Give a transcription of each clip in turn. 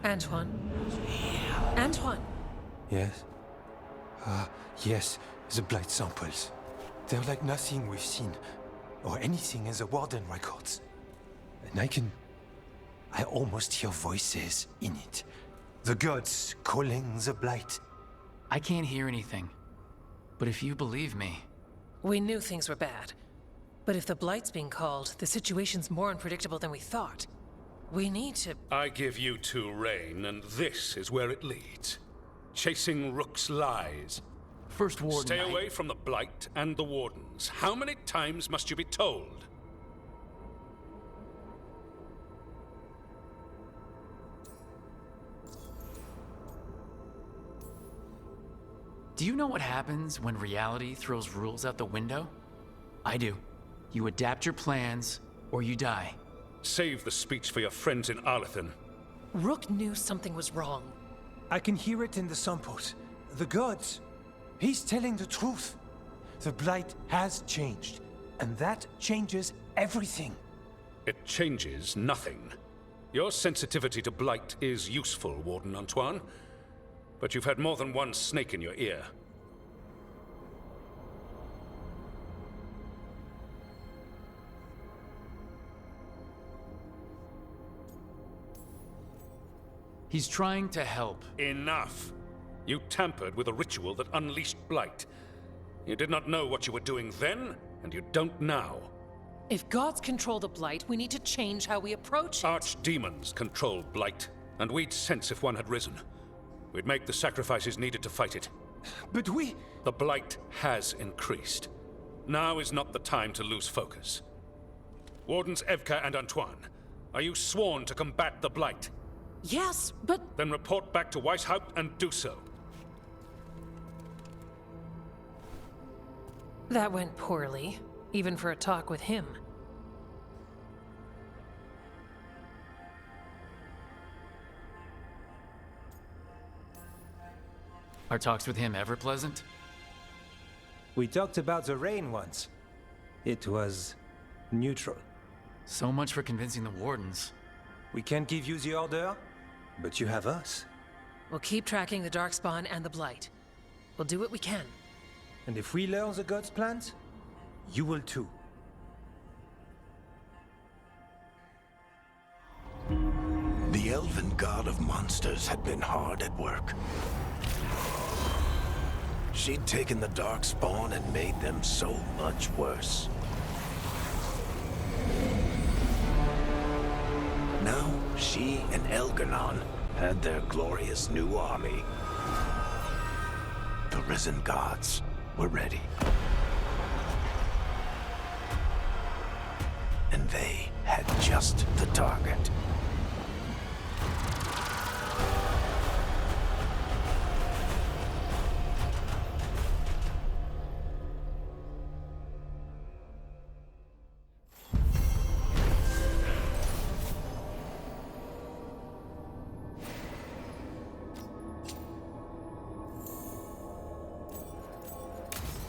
Antoine? Antoine! Yes? Yes, the blight samples. They're like nothing we've seen, or anything in the Warden records. And I almost hear voices in it. The gods calling the blight. I can't hear anything. But if you believe me... We knew things were bad. But if the blight's being called, the situation's more unpredictable than we thought. We need to... I give you two reign, and this is where it leads. Chasing Rook's lies. First Warden... Stay away from the Blight and the Wardens. How many times must you be told? Do you know what happens when reality throws rules out the window? I do. You adapt your plans, or you die. Save the speech for your friends in Arlethan. Rook knew something was wrong. I can hear it in the samples. The gods. He's telling the truth. The blight has changed, and that changes everything. It changes nothing. Your sensitivity to blight is useful, Warden Antoine. But you've had more than one snake in your ear. He's trying to help. Enough! You tampered with a ritual that unleashed blight. You did not know what you were doing then, and you don't now. If gods control the blight, we need to change how we approach it. Archdemons control blight, and we'd sense if one had risen. We'd make the sacrifices needed to fight it. But The blight has increased. Now is not the time to lose focus. Wardens Evka and Antoine, are you sworn to combat the blight? Yes, but... Then report back to Weishaupt and do so. That went poorly, even for a talk with him. Are talks with him ever pleasant? we talked about the rain once. It was neutral. So much for convincing the Wardens. We can't give you the order, but you have us. We'll keep tracking the Darkspawn and the Blight. We'll do what we can. And if we learn the gods' plans, you will too. The elven god of monsters had been hard at work. She'd taken the Darkspawn and made them so much worse. Now, she and Elgar'nan had their glorious new army. The risen gods were ready. And they had just the target.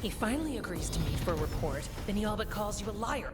He finally agrees to meet for a report, then he all but calls you a liar.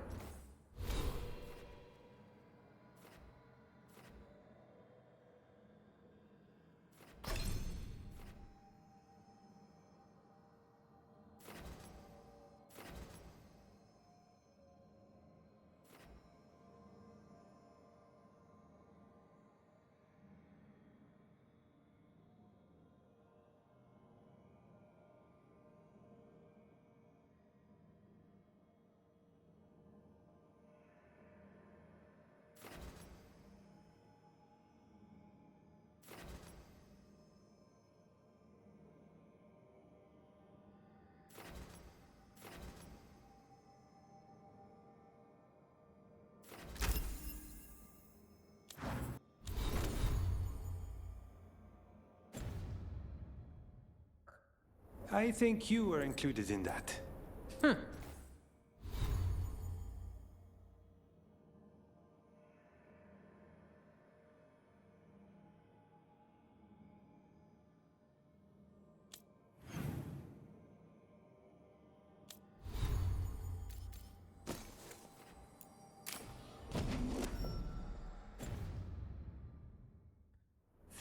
I think you were included in that.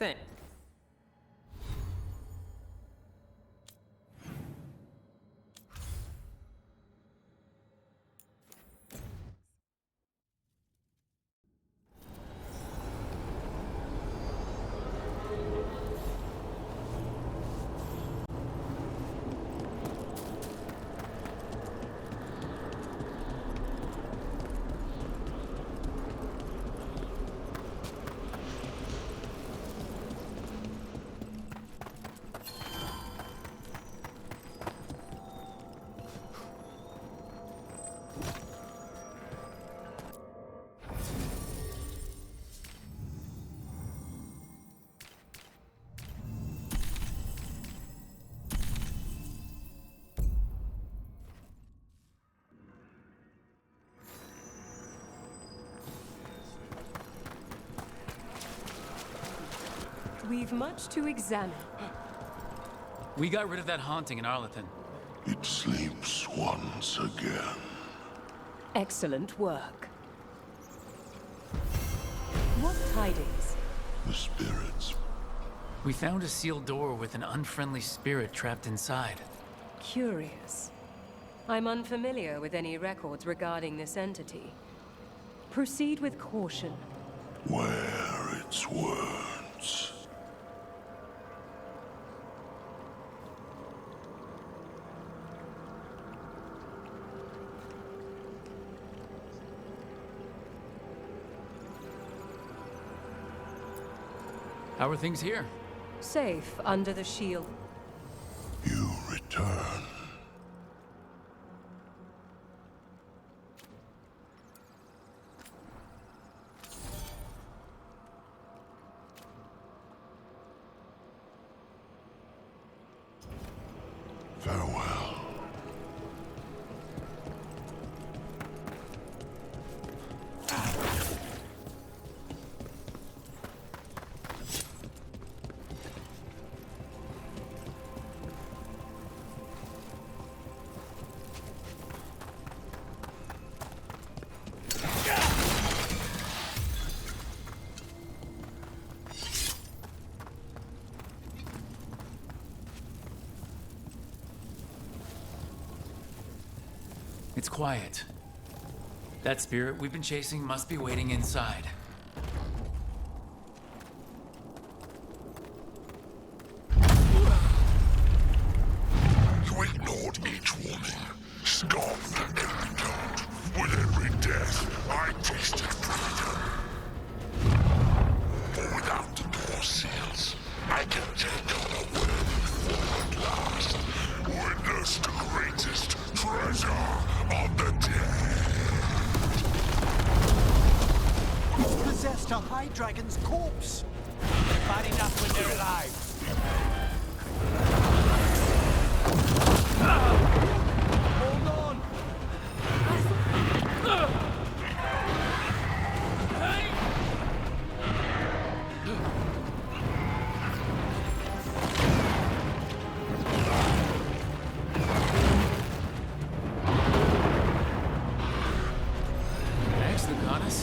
Thank. We've much to examine. We got rid of that haunting in Arlington. It sleeps once again. Excellent work. What tidings? The spirits. We found a sealed door with an unfriendly spirit trapped inside. Curious. I'm unfamiliar with any records regarding this entity. Proceed with caution. Wear its words. How are things here? Safe under the shield. You return. Farewell. It's quiet. That spirit we've been chasing must be waiting inside. You ignored each warning. Scoffed at every taunt. With every death, I tasted freedom. For without the door seals, I can take on a worthy form at last. Witness the greatest treasure of the dead. Who possessed a High Dragon's corpse? Bad enough when they're alive. Hold on! Thanks, Lucanus.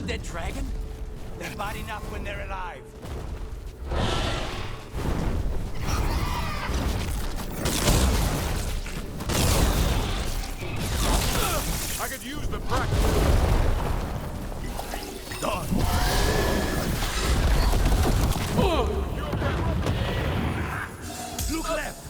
dead dragon? They're bad enough when they're alive. I could use the practice. Done. Look left.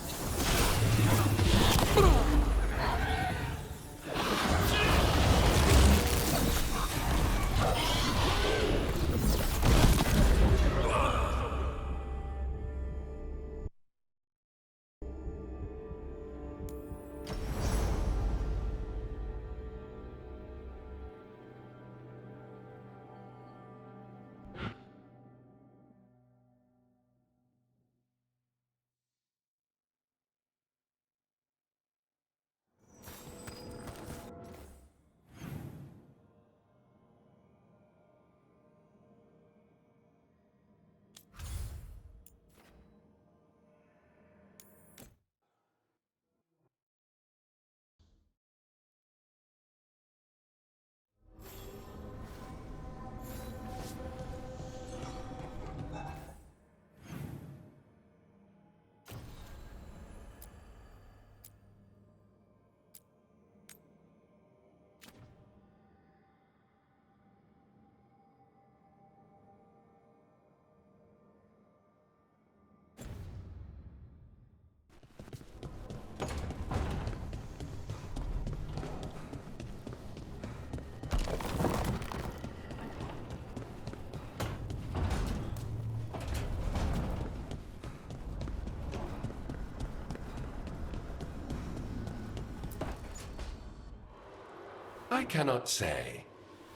I cannot say.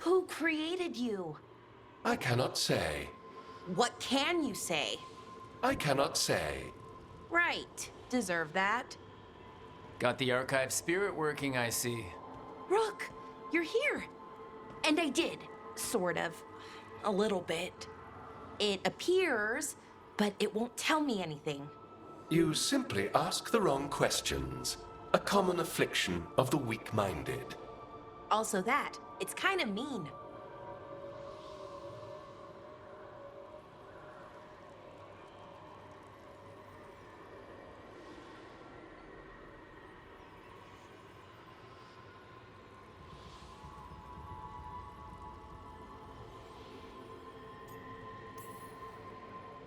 Who created you? I cannot say. What can you say? I cannot say. Right. Deserve that. Got the archive spirit working, I see. Rook, you're here. And I did. Sort of. A little bit. It appears, but it won't tell me anything. You simply ask the wrong questions. A common affliction of the weak-minded. Also that. It's kind of mean.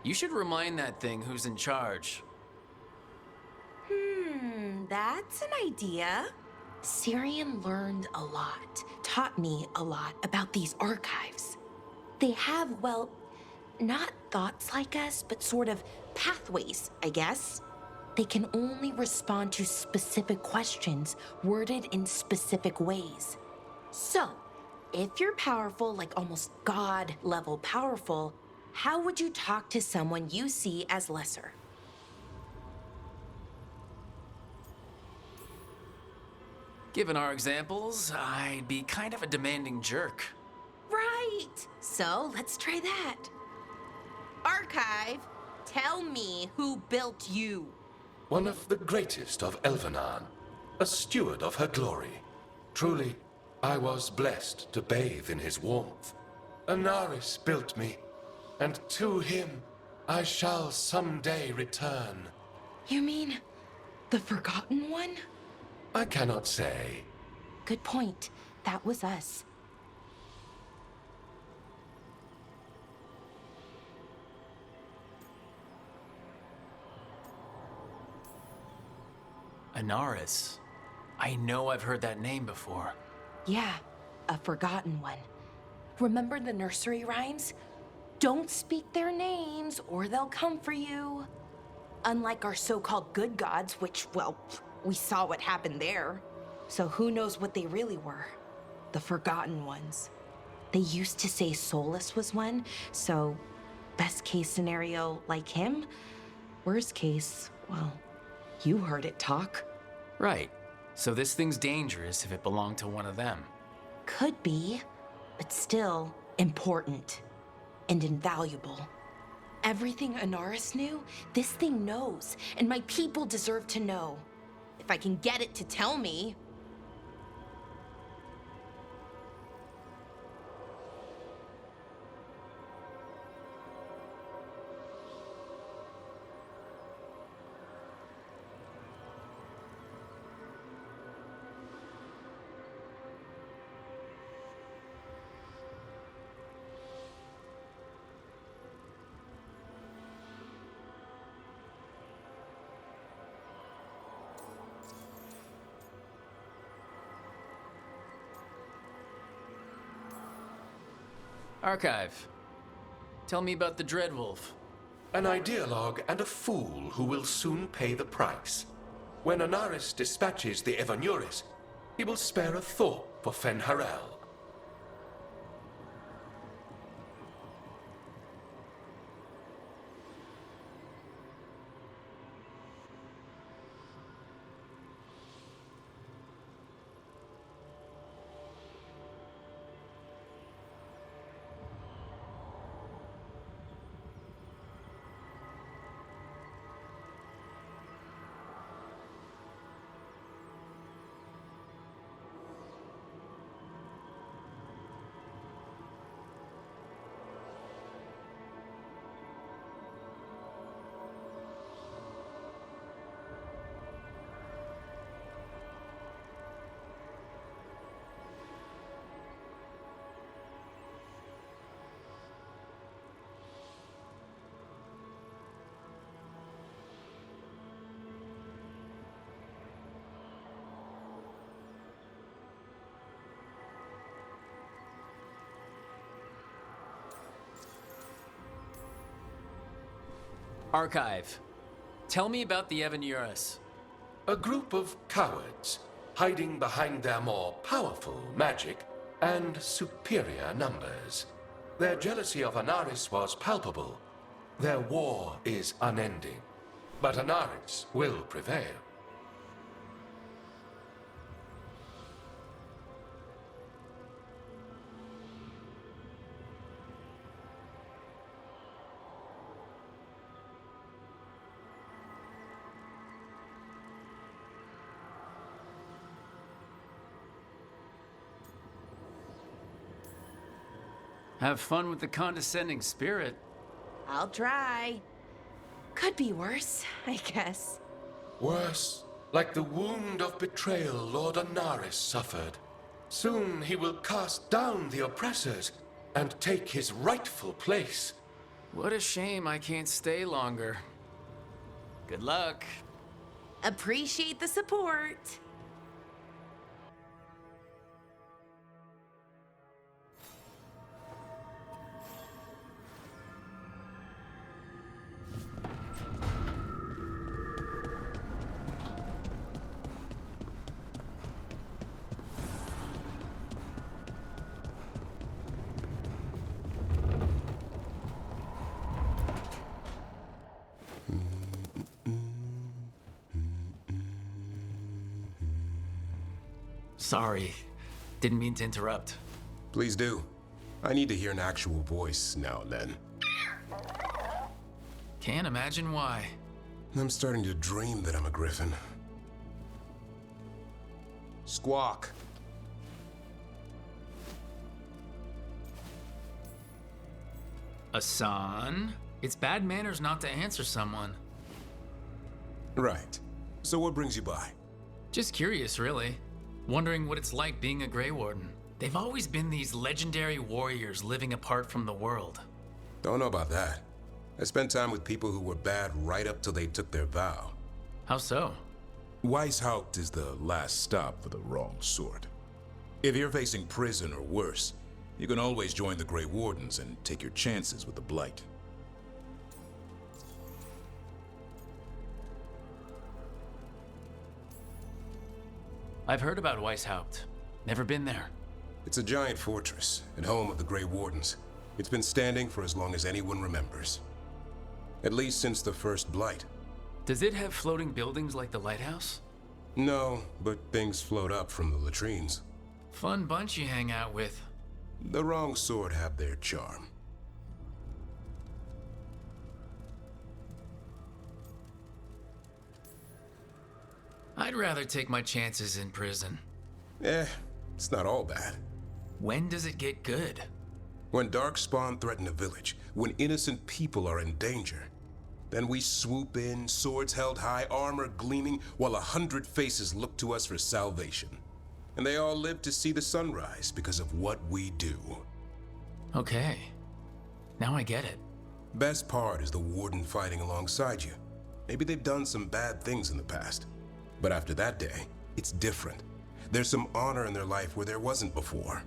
You should remind that thing who's in charge. That's an idea. Syrian learned a lot, taught me a lot about these archives. They have, well, not thoughts like us, but sort of pathways, I guess. They can only respond to specific questions worded in specific ways. So, if you're powerful, like almost God-level powerful, how would you talk to someone you see as lesser? Given our examples, I'd be kind of a demanding jerk. Right! So, let's try that. Archive, tell me who built you. One of the greatest of Elvenan, a steward of her glory. Truly, I was blessed to bathe in his warmth. Anaris built me, and to him I shall someday return. You mean the Forgotten One? I cannot say. Good point. That was us. Anaris. I know I've heard that name before. Yeah, a Forgotten One. Remember the nursery rhymes? Don't speak their names or they'll come for you. Unlike our so-called good gods, which, well, we saw what happened there. So who knows what they really were? The Forgotten Ones. They used to say Solus was one, so best case scenario like him. Worst case, well, you heard it talk. Right. So this thing's dangerous if it belonged to one of them. Could be, but still important and invaluable. Everything Anaris knew, this thing knows, and my people deserve to know. If I can get it to tell me. Archive. Tell me about the Dreadwolf. An ideologue and a fool who will soon pay the price. When Anaris dispatches the Evanuris, he will spare a thought for Fen'Harel. Archive. Tell me about the Evanuris. A group of cowards, hiding behind their more powerful magic and superior numbers. Their jealousy of Anaris was palpable. Their war is unending. But Anaris will prevail. Have fun with the condescending spirit. I'll try. Could be worse, I guess. Worse, like the wound of betrayal Lord Anaris suffered. Soon he will cast down the oppressors and take his rightful place. What a shame I can't stay longer. Good luck. Appreciate the support. Sorry. Didn't mean to interrupt. Please do. I need to hear an actual voice now and then. Can't imagine why. I'm starting to dream that I'm a griffin. Squawk. Asan? It's bad manners not to answer someone. Right. So what brings you by? Just curious, really. Wondering what it's like being a Grey Warden. They've always been these legendary warriors living apart from the world. Don't know about that. I spent time with people who were bad right up till they took their vow. How so? Weishaupt is the last stop for the wrong sort. If you're facing prison or worse, you can always join the Grey Wardens and take your chances with the Blight. I've heard about Weishaupt. Never been there. It's a giant fortress and home of the Grey Wardens. It's been standing for as long as anyone remembers. At least since the first Blight. Does it have floating buildings like the lighthouse? No, but things float up from the latrines. Fun bunch you hang out with. The wrong sort have their charm. I'd rather take my chances in prison. It's not all bad. When does it get good? When Darkspawn threaten a village, when innocent people are in danger, then we swoop in, swords held high, armor gleaming, while 100 faces look to us for salvation. And they all live to see the sunrise because of what we do. Okay. Now I get it. Best part is the Warden fighting alongside you. Maybe they've done some bad things in the past. But after that day, it's different. There's some honor in their life where there wasn't before.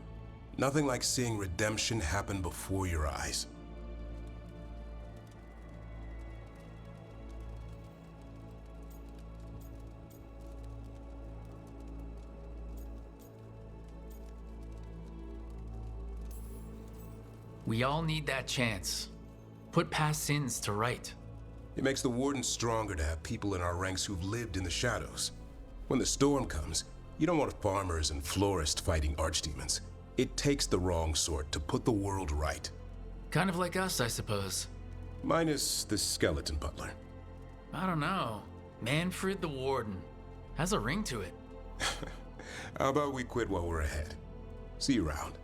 Nothing like seeing redemption happen before your eyes. We all need that chance. Put past sins to right. It makes the Warden stronger to have people in our ranks who've lived in the shadows. When the storm comes, you don't want farmers and florists fighting archdemons. It takes the wrong sort to put the world right. Kind of like us, I suppose. Minus the skeleton butler. I don't know. Manfred the Warden. Has a ring to it. How about we quit while we're ahead? See you around.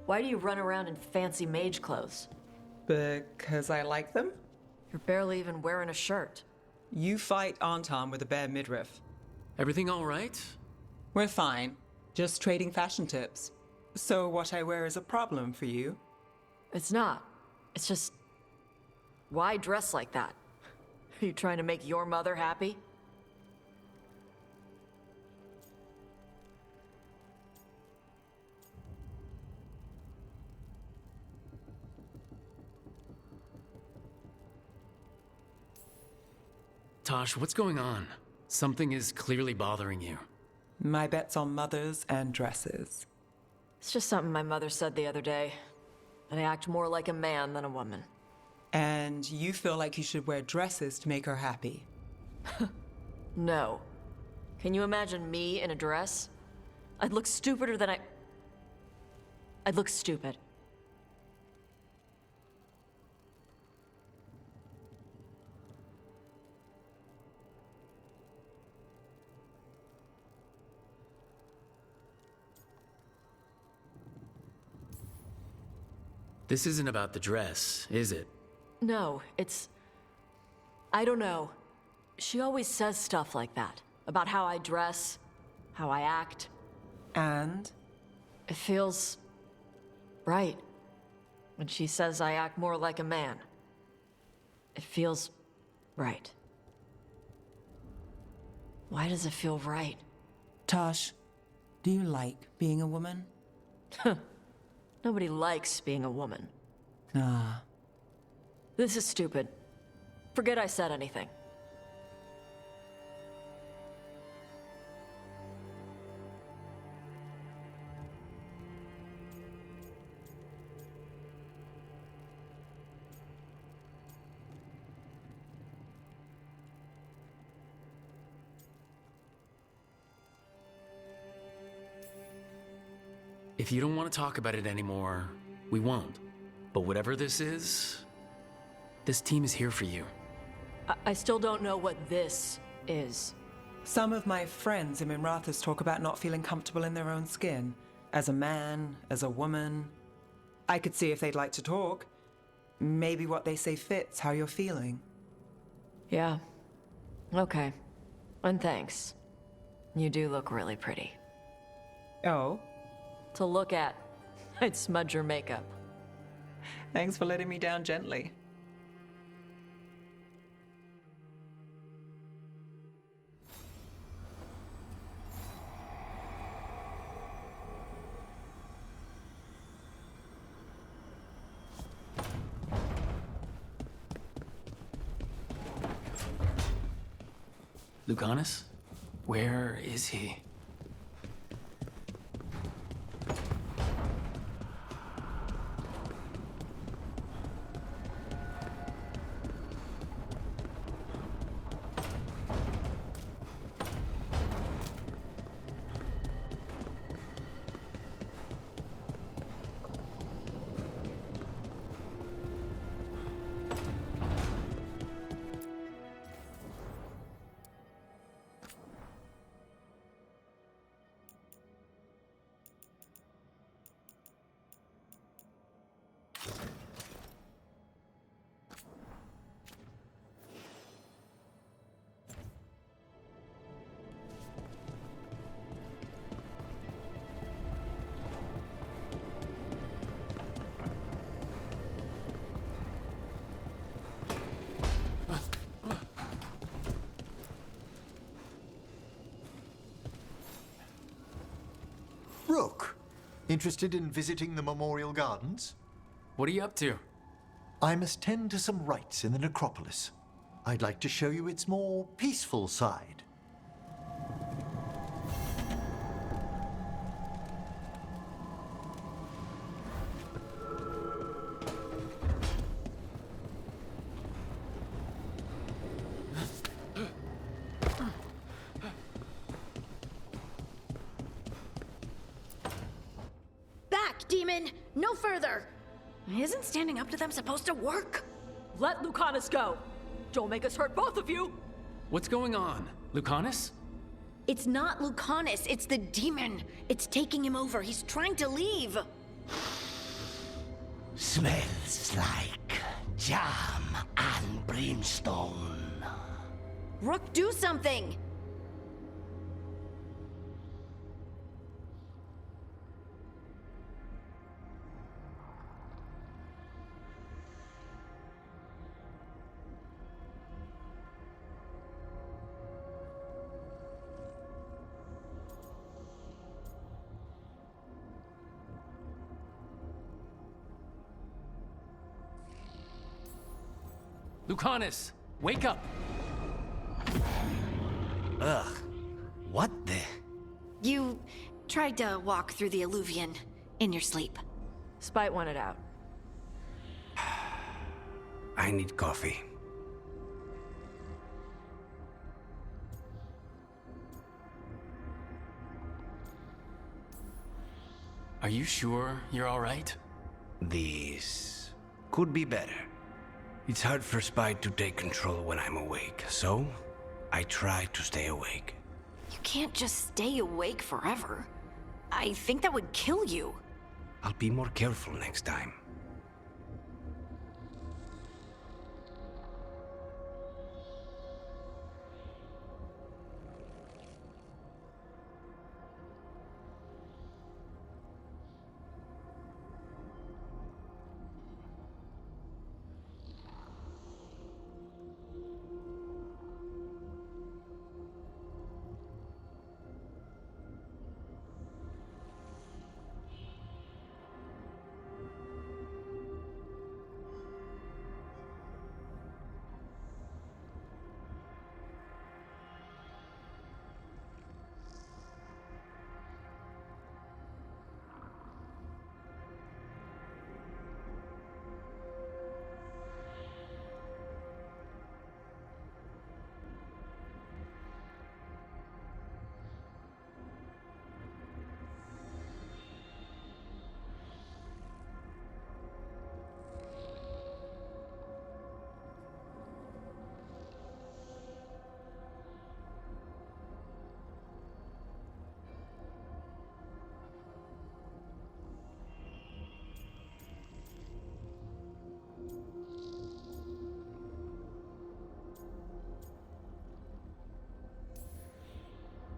Why do you run around in fancy mage clothes? Because I like them? You're barely even wearing a shirt. You fight Anton with a bare midriff. Everything all right? We're fine. Just trading fashion tips. So what I wear is a problem for you? It's not. It's just... Why dress like that? Are you trying to make your mother happy? Tosh, what's going on? Something is clearly bothering you. My bet's on mothers and dresses. It's just something my mother said the other day. That I act more like a man than a woman. And you feel like you should wear dresses to make her happy? No. Can you imagine me in a dress? I'd look stupider than I'd look stupid. This isn't about the dress, is it? No, it's... I don't know. She always says stuff like that. About how I dress, how I act. And? It feels... right. When she says I act more like a man. It feels... right. Why does it feel right? Tosh, do you like being a woman? Nobody likes being a woman. Ah. This is stupid. Forget I said anything. If you don't want to talk about it anymore, we won't. But whatever this is, this team is here for you. I still don't know what this is. Some of my friends in Minrathous talk about not feeling comfortable in their own skin. As a man, as a woman. I could see if they'd like to talk. Maybe what they say fits how you're feeling. Yeah. Okay. And thanks. You do look really pretty. Oh? To look at. I'd smudge your makeup. Thanks for letting me down gently. Lucanus? Where is he? Rook, interested in visiting the Memorial Gardens? What are you up to? I must tend to some rites in the necropolis. I'd like to show you its more peaceful side. Demon! No further! Isn't standing up to them supposed to work? Let Lucanus go! Don't make us hurt both of you! What's going on? Lucanus? It's not Lucanus, it's the demon. It's taking him over. He's trying to leave. Smells like jam and brimstone. Rook, do something! Lucanus, wake up! Ugh. What the? You tried to walk through the Alluvion in your sleep. Spite wanted out. I need coffee. Are you sure you're all right? This could be better. It's hard for Spite to take control when I'm awake, so I try to stay awake. You can't just stay awake forever. I think that would kill you. I'll be more careful next time.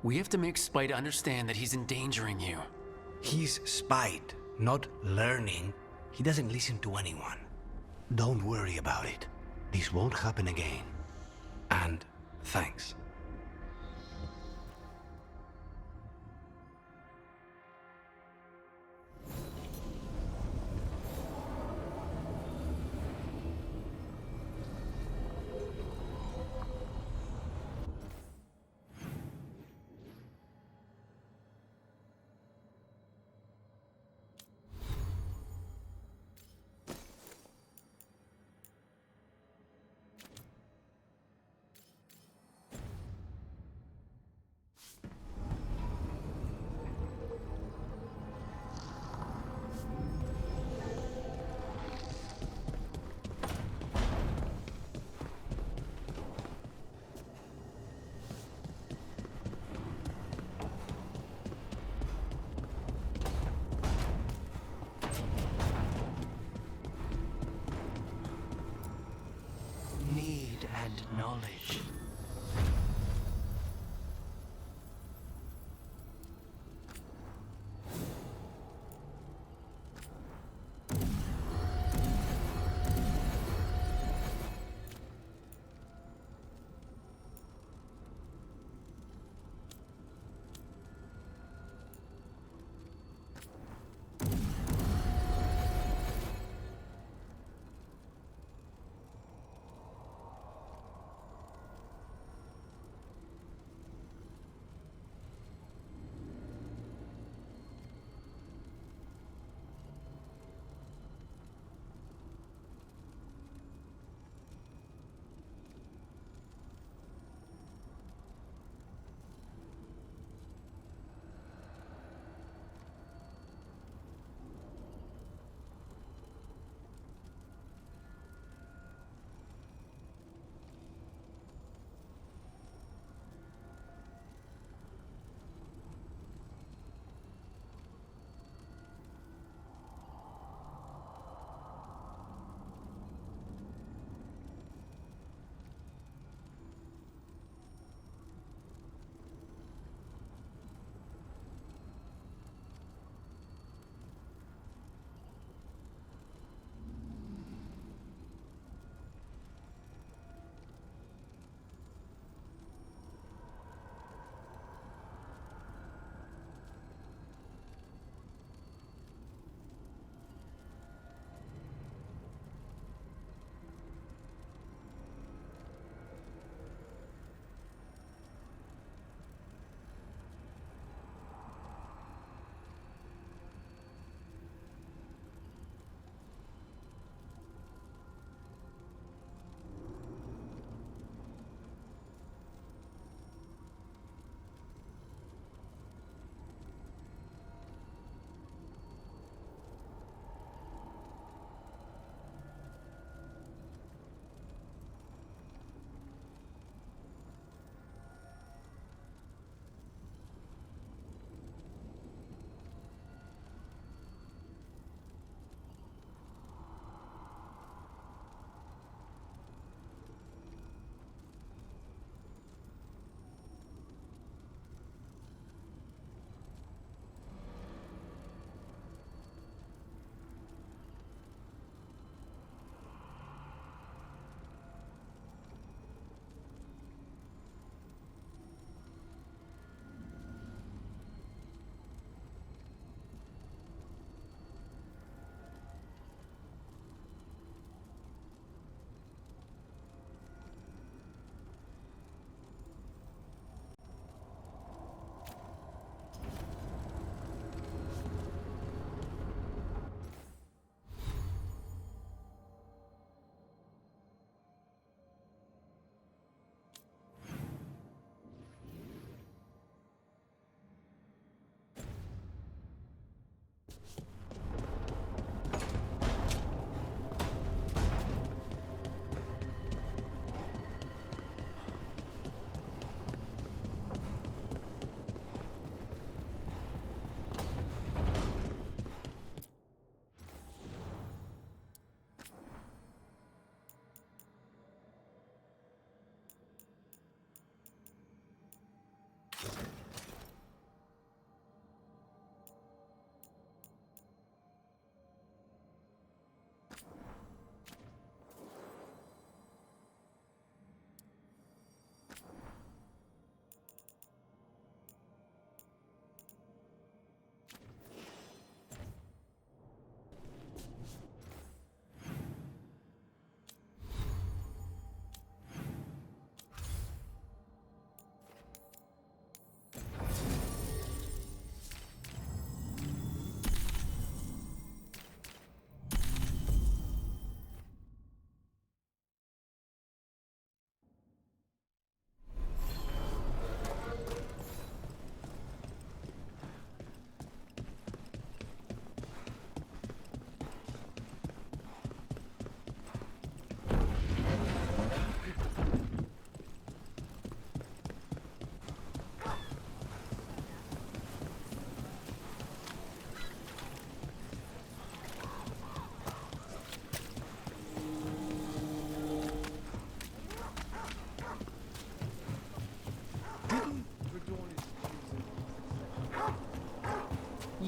We have to make Spite understand that he's endangering you. He's Spite, not learning. He doesn't listen to anyone. Don't worry about it. This won't happen again. And thanks. knowledge.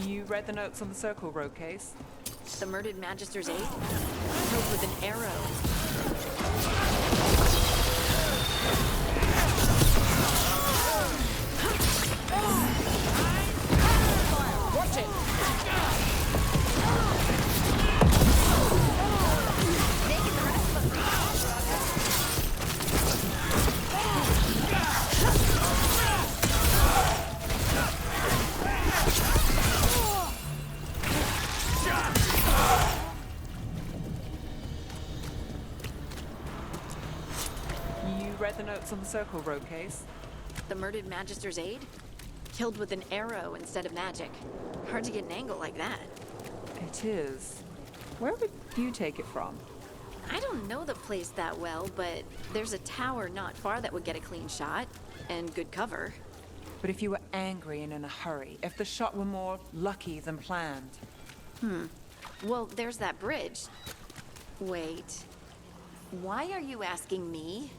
You read the notes on the Circle Road case? The murdered Magister's aide? Killed with an arrow. Watch it! You read the notes on the Circle Road case? The murdered Magister's aide? Killed with an arrow instead of magic. Hard to get an angle like that. It is. Where would you take it from? I don't know the place that well, but there's a tower not far that would get a clean shot. And good cover. But if you were angry and in a hurry, if the shot were more lucky than planned. Well, there's that bridge. Wait. Why are you asking me?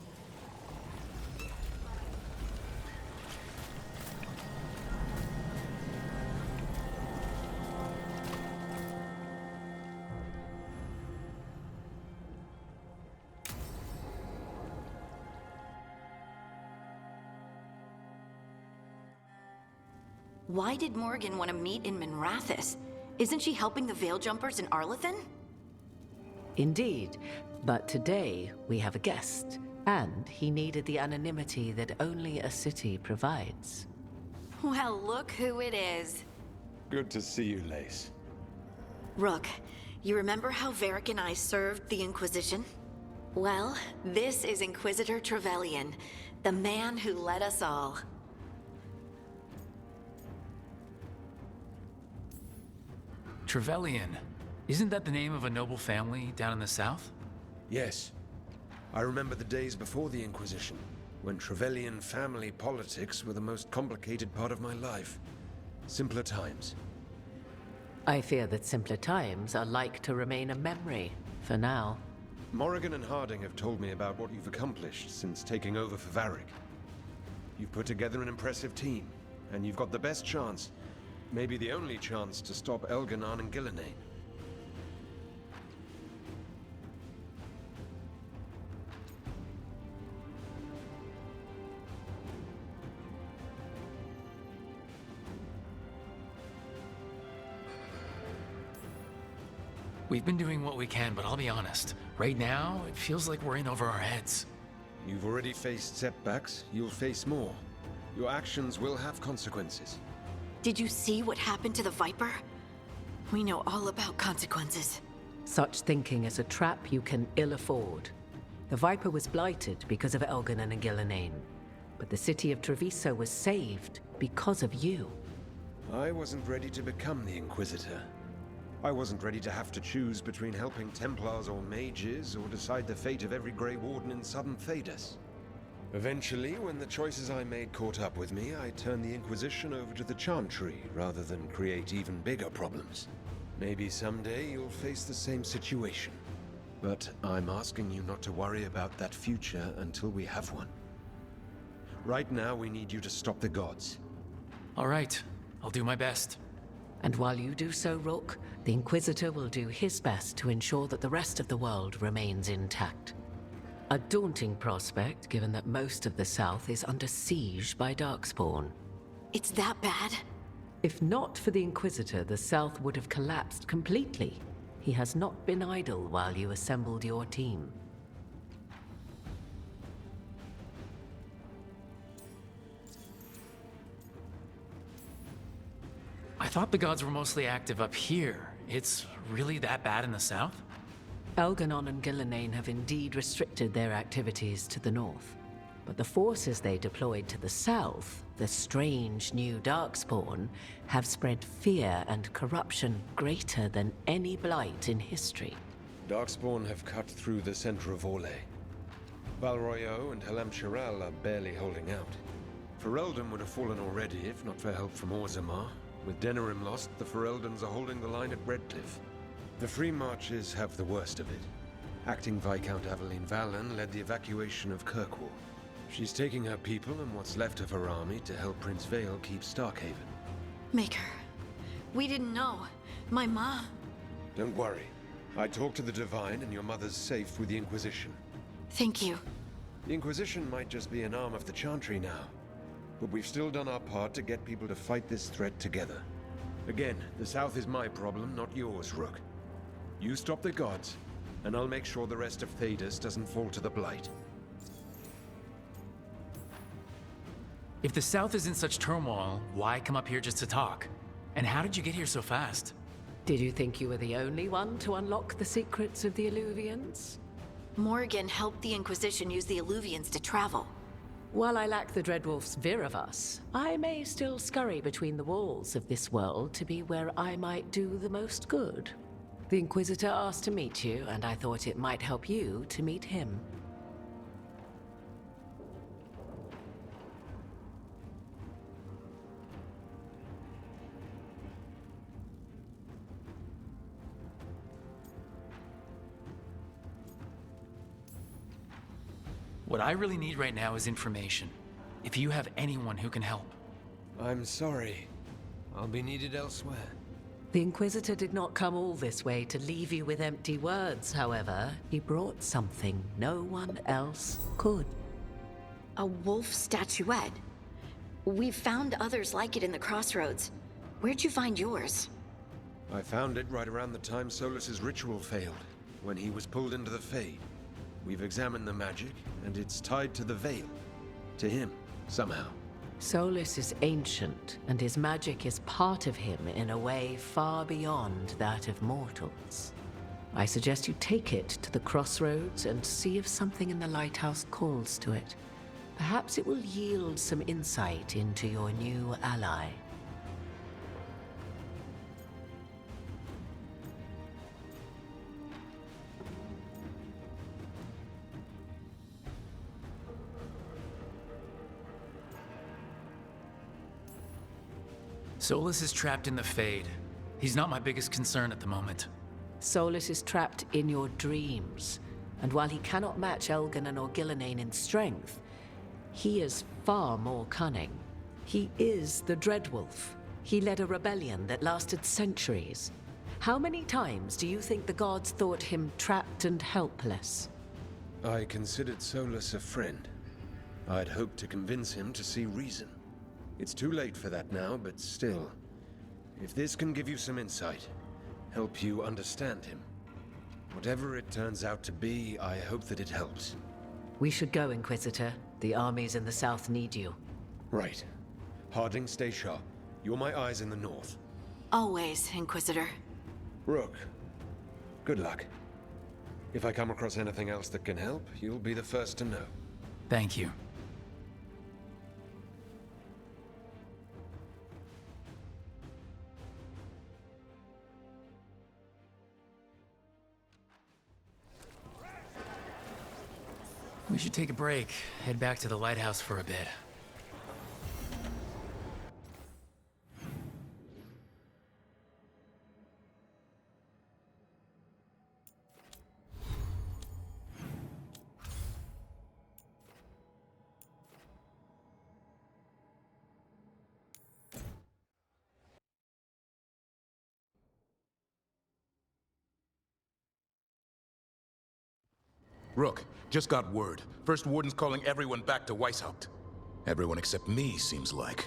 Why did Morgan want to meet in Minrathous? Isn't she helping the Veil Jumpers in Arlathan? Indeed, but today we have a guest, and he needed the anonymity that only a city provides. Well, look who it is. Good to see you, Lace. Rook, you remember how Varric and I served the Inquisition? Well, this is Inquisitor Trevelyan, the man who led us all. Trevelyan. Isn't that the name of a noble family down in the south? Yes. I remember the days before the Inquisition, when Trevelyan family politics were the most complicated part of my life. Simpler times. I fear that simpler times are like to remain a memory, for now. Morrigan and Harding have told me about what you've accomplished since taking over for Varric. You've put together an impressive team, and you've got the best chance, maybe the only chance, to stop Elganon and Gillenane. We've been doing what we can, but I'll be honest. Right now, it feels like we're in over our heads. You've already faced setbacks. You'll face more. Your actions will have consequences. Did you see what happened to the Viper? We know all about consequences. Such thinking is a trap you can ill afford. The Viper was blighted because of Elganon and Gillenane, but the city of Treviso was saved because of you. I wasn't ready to become the Inquisitor. I wasn't ready to have to choose between helping Templars or mages, or decide the fate of every Grey Warden in southern Thedas. Eventually, when the choices I made caught up with me, I turned the Inquisition over to the Chantry, rather than create even bigger problems. Maybe someday you'll face the same situation. But I'm asking you not to worry about that future until we have one. Right now, we need you to stop the gods. All right, I'll do my best. And while you do so, Rook, the Inquisitor will do his best to ensure that the rest of the world remains intact. A daunting prospect, given that most of the South is under siege by Darkspawn. It's that bad? If not for the Inquisitor, the South would have collapsed completely. He has not been idle while you assembled your team. I thought the gods were mostly active up here. It's really that bad in the south? Elganon and Gillenane have indeed restricted their activities to the north. But the forces they deployed to the south, the strange new Darkspawn, have spread fear and corruption greater than any blight in history. Darkspawn have cut through the center of Orlais. Valroyo and Halam Shiral are barely holding out. Ferelden would have fallen already if not for help from Orzammar. With Denerim lost, the Fereldans are holding the line at Redcliffe. The Free Marches have the worst of it. Acting Viscount Aveline Valen led the evacuation of Kirkwall. She's taking her people and what's left of her army to help Prince Vale keep Starkhaven. Maker, We didn't know. My ma... Don't worry. I talked to the Divine and your mother's safe with the Inquisition. Thank you. The Inquisition might just be an arm of the Chantry now. But we've still done our part to get people to fight this threat together. Again, the South is my problem, not yours, Rook. You stop the gods, and I'll make sure the rest of Thedas doesn't fall to the Blight. If the South is in such turmoil, why come up here just to talk? And how did you get here so fast? Did you think you were the only one to unlock the secrets of the Illuvians? Morgan helped the Inquisition use the Illuvians to travel. While I lack the Dreadwolf's Viravus, I may still scurry between the walls of this world to be where I might do the most good. The Inquisitor asked to meet you, and I thought it might help you to meet him. What I really need right now is information. If you have anyone who can help. I'm sorry. I'll be needed elsewhere. The Inquisitor did not come all this way to leave you with empty words, however. He brought something no one else could. A wolf statuette? We've found others like it in the crossroads. Where'd you find yours? I found it right around the time Solus's ritual failed, when he was pulled into the Fade. We've examined the magic, and it's tied to the Veil. To him, somehow. Solus is ancient, and his magic is part of him in a way far beyond that of mortals. I suggest you take it to the crossroads and see if something in the lighthouse calls to it. Perhaps it will yield some insight into your new ally. Solus is trapped in the Fade. He's not my biggest concern at the moment. Solus is trapped in your dreams, and while he cannot match Elganon or Gillenane in strength, he is far more cunning. He is the Dreadwolf. He led a rebellion that lasted centuries. How many times do you think the gods thought him trapped and helpless? I considered Solus a friend. I'd hoped to convince him to see reason. It's too late for that now, but still. If this can give you some insight, help you understand him. Whatever it turns out to be, I hope that it helps. We should go, Inquisitor. The armies in the south need you. Right. Harding, stay sharp. You're my eyes in the north. Always, Inquisitor. Rook, good luck. If I come across anything else that can help, you'll be the first to know. Thank you. We should take a break, head back to the lighthouse for a bit. Rook, just got word. First Warden's calling everyone back to Weishaupt. Everyone except me, seems like.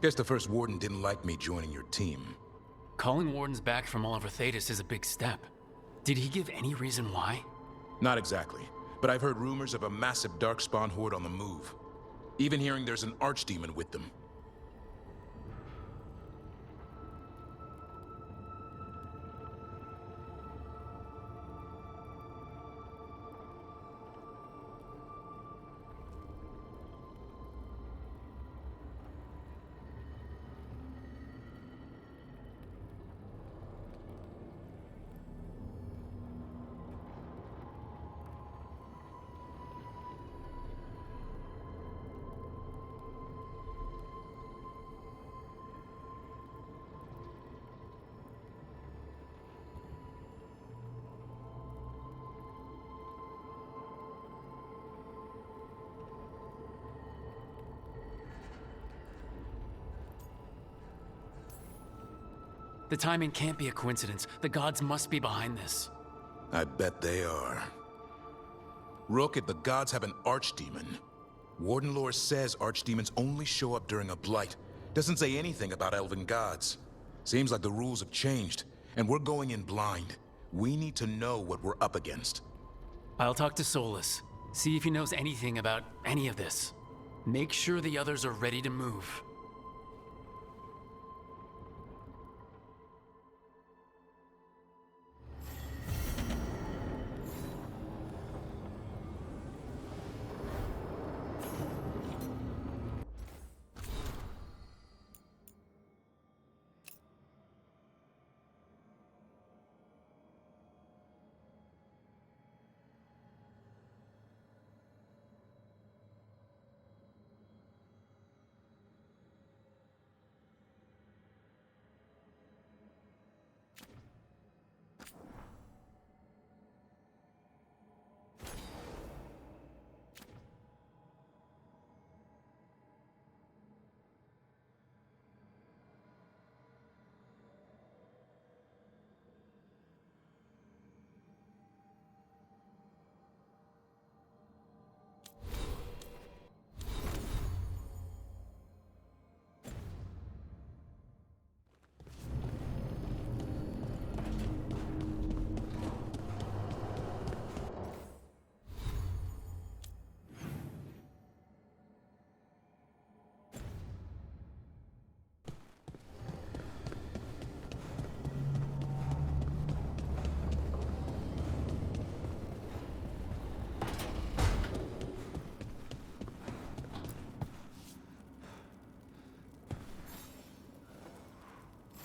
Guess the First Warden didn't like me joining your team. Calling Wardens back from all over Thedas is a big step. Did he give any reason why? Not exactly, but I've heard rumors of a massive Darkspawn horde on the move. Even hearing there's an Archdemon with them. The timing can't be a coincidence. The gods must be behind this. I bet they are. Rook, if the gods have an archdemon, Warden lore says archdemons only show up during a blight. Doesn't say anything about elven gods. Seems like the rules have changed, and we're going in blind. We need to know what we're up against. I'll talk to Solus. See if he knows anything about any of this. Make sure the others are ready to move.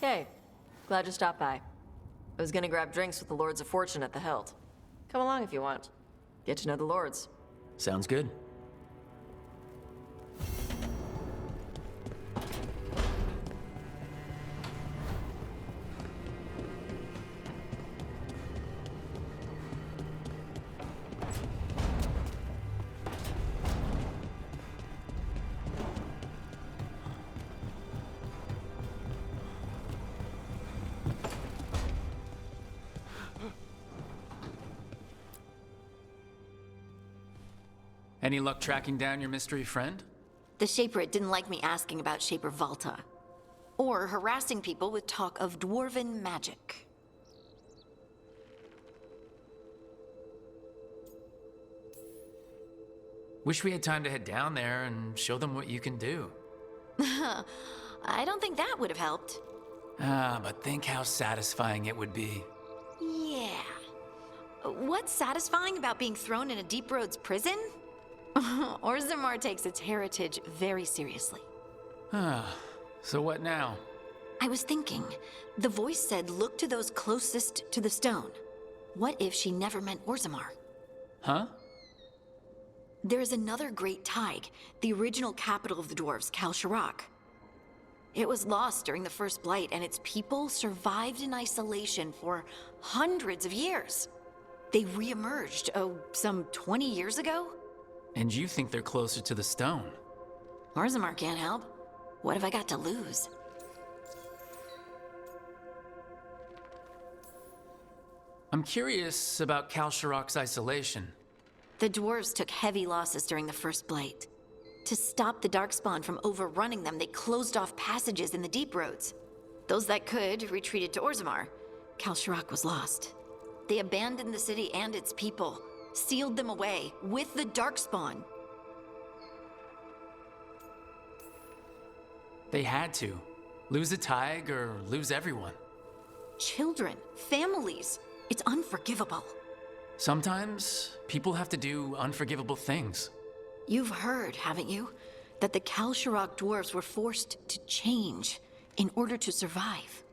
Hey, glad you stopped by. I was gonna grab drinks with the Lords of Fortune at the Hilt. Come along if you want. Get to know the Lords. Sounds good. Any luck tracking down your mystery friend? The Shaper didn't like me asking about Shaper Valta, or harassing people with talk of dwarven magic. Wish we had time to head down there and show them what you can do. I don't think that would have helped. But think how satisfying it would be. Yeah. What's satisfying about being thrown in a Deep Roads prison? Orzammar takes its heritage very seriously. So what now? I was thinking, the voice said look to those closest to the stone. What if she never meant Orzammar? Huh? There is another great Tig, the original capital of the dwarves, Kalsharak. It was lost during the First Blight, and its people survived in isolation for hundreds of years. They re-emerged, some 20 years ago? And you think they're closer to the stone? Orzammar can't help. What have I got to lose? I'm curious about Kalsharak's isolation. The dwarves took heavy losses during the First Blight. To stop the Darkspawn from overrunning them, they closed off passages in the Deep Roads. Those that could retreated to Orzammar. Kalsharak was lost. They abandoned the city and its people, sealed them away with the Darkspawn. They had to. Lose a Tig or lose everyone. Children, families. It's unforgivable. Sometimes people have to do unforgivable things. You've heard, haven't you, that the Kalsharak dwarves were forced to change in order to survive.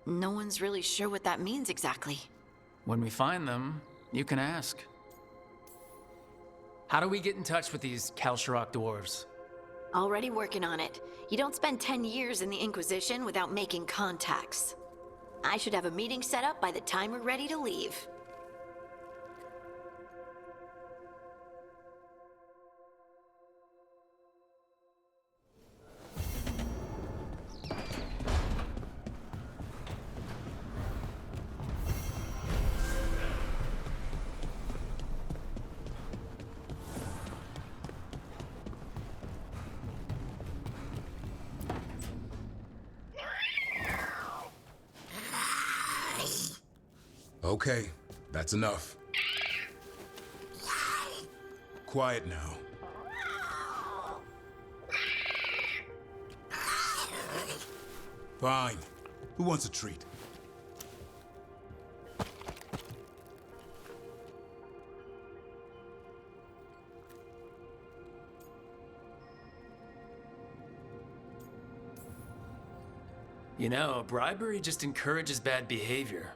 No one's really sure what that means exactly. When we find them, you can ask. How do we get in touch with these Kalsharak dwarves? Already working on it. You don't spend 10 years in the Inquisition without making contacts. I should have a meeting set up by the time we're ready to leave. Okay, that's enough. Quiet now. Fine. Who wants a treat? You know, bribery just encourages bad behavior.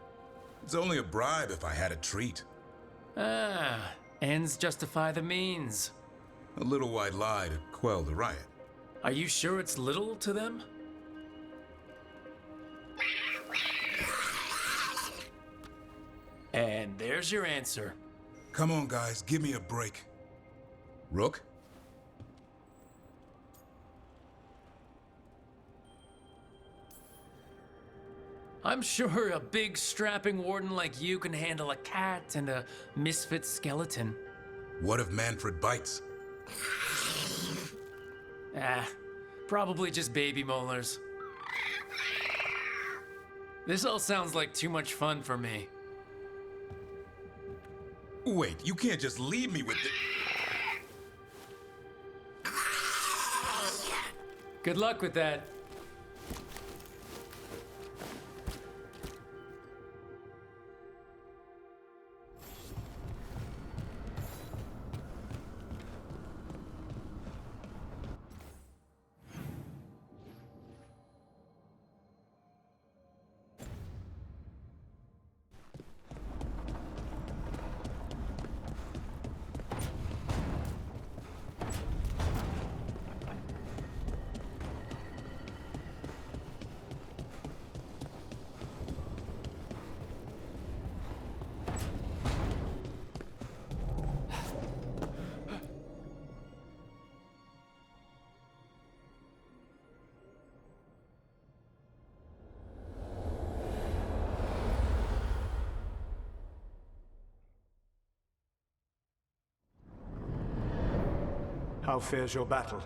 It's only a bribe if I had a treat. Ah, ends justify the means. A little white lie to quell the riot. Are you sure it's little to them? And there's your answer. Come on, guys, give me a break. Rook? I'm sure a big strapping warden like you can handle a cat and a misfit skeleton. What if Manfred bites? Probably just baby molars. This all sounds like too much fun for me. Wait, you can't just leave me with the... Good luck with that. How fares your battle?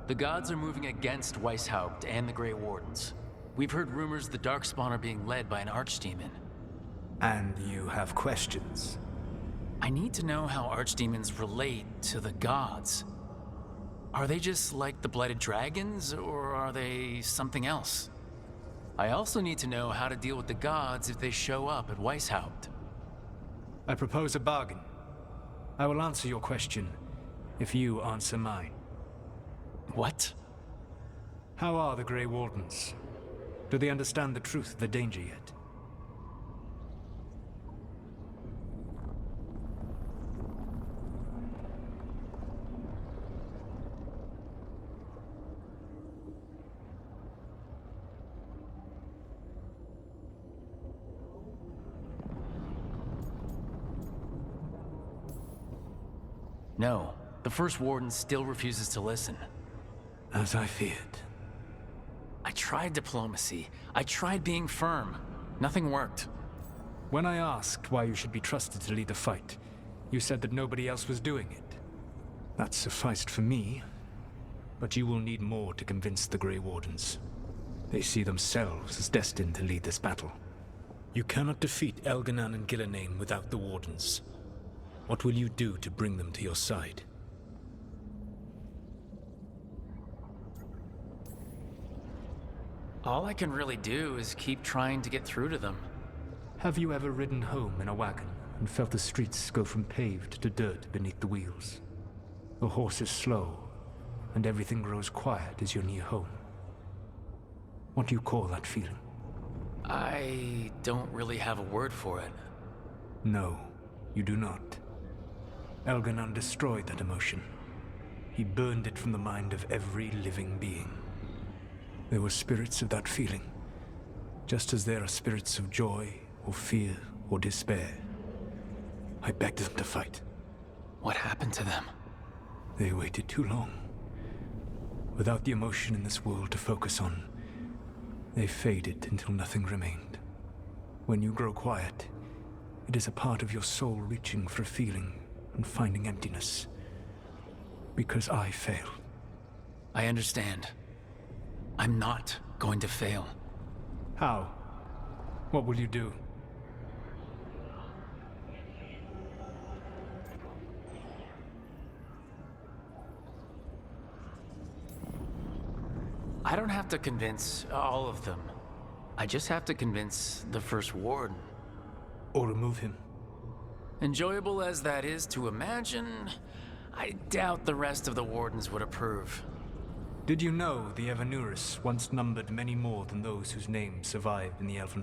The gods are moving against Weishaupt and the Grey Wardens. We've heard rumors the Darkspawn are being led by an archdemon. And you have questions? I need to know how archdemons relate to the gods. Are they just like the Blighted Dragons, or are they something else? I also need to know how to deal with the gods if they show up at Weishaupt. I propose a bargain. I will answer your question if you answer mine. What? How are the Grey Wardens? Do they understand the truth of the danger yet? No, the First Warden still refuses to listen. As I feared. I tried diplomacy. I tried being firm. Nothing worked. When I asked why you should be trusted to lead the fight, you said that nobody else was doing it. That sufficed for me, but you will need more to convince the Grey Wardens. They see themselves as destined to lead this battle. You cannot defeat Elganan and Gillenane without the Wardens. What will you do to bring them to your side? All I can really do is keep trying to get through to them. Have you ever ridden home in a wagon and felt the streets go from paved to dirt beneath the wheels? The horse is slow, and everything grows quiet as you're near home. What do you call that feeling? I don't really have a word for it. No, you do not. Elganan destroyed that emotion. He burned it from the mind of every living being. There were spirits of that feeling, just as there are spirits of joy, or fear, or despair. I begged them to fight. What happened to them? They waited too long. Without the emotion in this world to focus on, they faded until nothing remained. When you grow quiet, it is a part of your soul reaching for a feeling and finding emptiness. Because I failed. I understand. I'm not going to fail. How? What will you do? I don't have to convince all of them. I just have to convince the First Warden. Or remove him. Enjoyable as that is to imagine, I doubt the rest of the Wardens would approve. Did you know the Evanuris once numbered many more than those whose names survive in the Elven